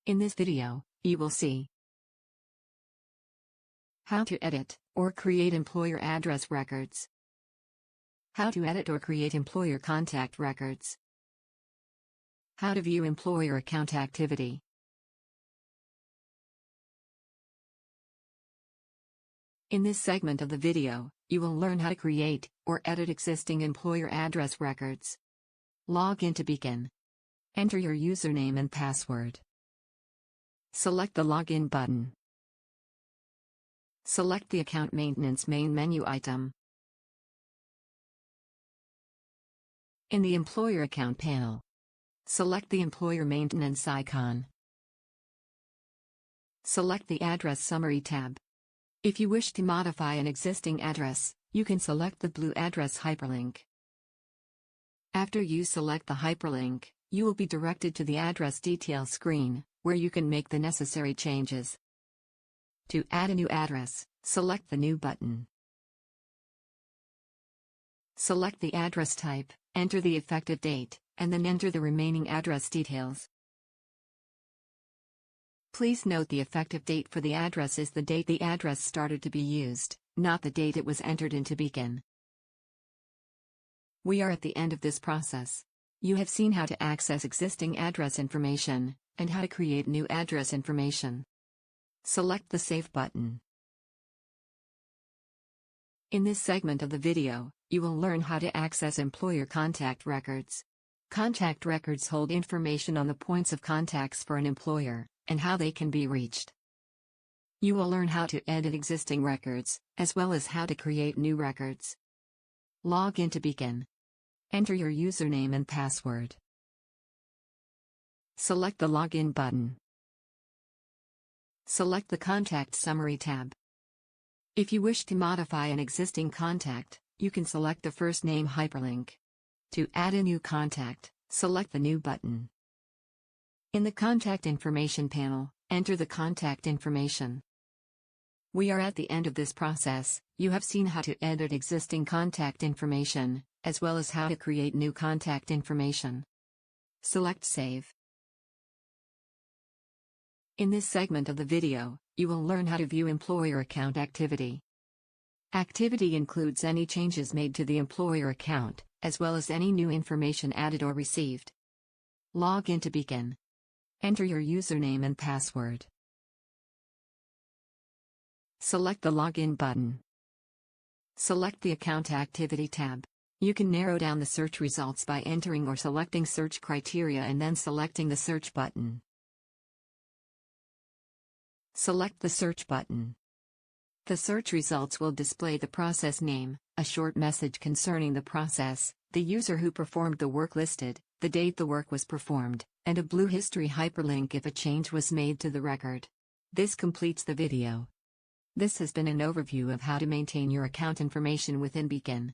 In this video, you will see how to edit or create employer address records, how to edit or create employer contact records, how to view employer account activity. In this segment of the video, you will learn how to create or edit existing employer address records. Log in to begin. Enter your username and password. Select the Login button. Select the Account Maintenance main menu item. In the Employer Account panel, select the Employer Maintenance icon. Select the Address Summary tab. If you wish to modify an existing address, you can select the blue address hyperlink. After you select the hyperlink, you will be directed to the address details screen, where you can make the necessary changes. To add a new address, select the New button. Select the address type, enter the effective date, and then enter the remaining address details. Please note the effective date for the address is the date the address started to be used, not the date it was entered in to begin. We are at the end of this process. You have seen how to access existing address information, and how to create new address information. Select the Save button. In this segment of the video, you will learn how to access employer contact records. Contact records hold information on the points of contacts for an employer, and how they can be reached. You will learn how to edit existing records, as well as how to create new records. Log in to begin. Enter your username and password. Select the Login button. Select the Contact Summary tab. If you wish to modify an existing contact, you can select the first name hyperlink. To add a new contact, select the New button. In the Contact Information panel, enter the contact information. We are at the end of this process. You have seen how to edit existing contact information, as well as how to create new contact information. Select Save. In this segment of the video, you will learn how to view employer account activity. Activity includes any changes made to the employer account, as well as any new information added or received. Log in to begin. Enter your username and password. Select the Login button. Select the Account Activity tab. You can narrow down the search results by entering or selecting search criteria and then selecting the Search button. Select the Search button. The search results will display the process name, a short message concerning the process, the user who performed the work listed, the date the work was performed, and a blue history hyperlink if a change was made to the record. This completes the video. This has been an overview of how to maintain your account information within Beacon.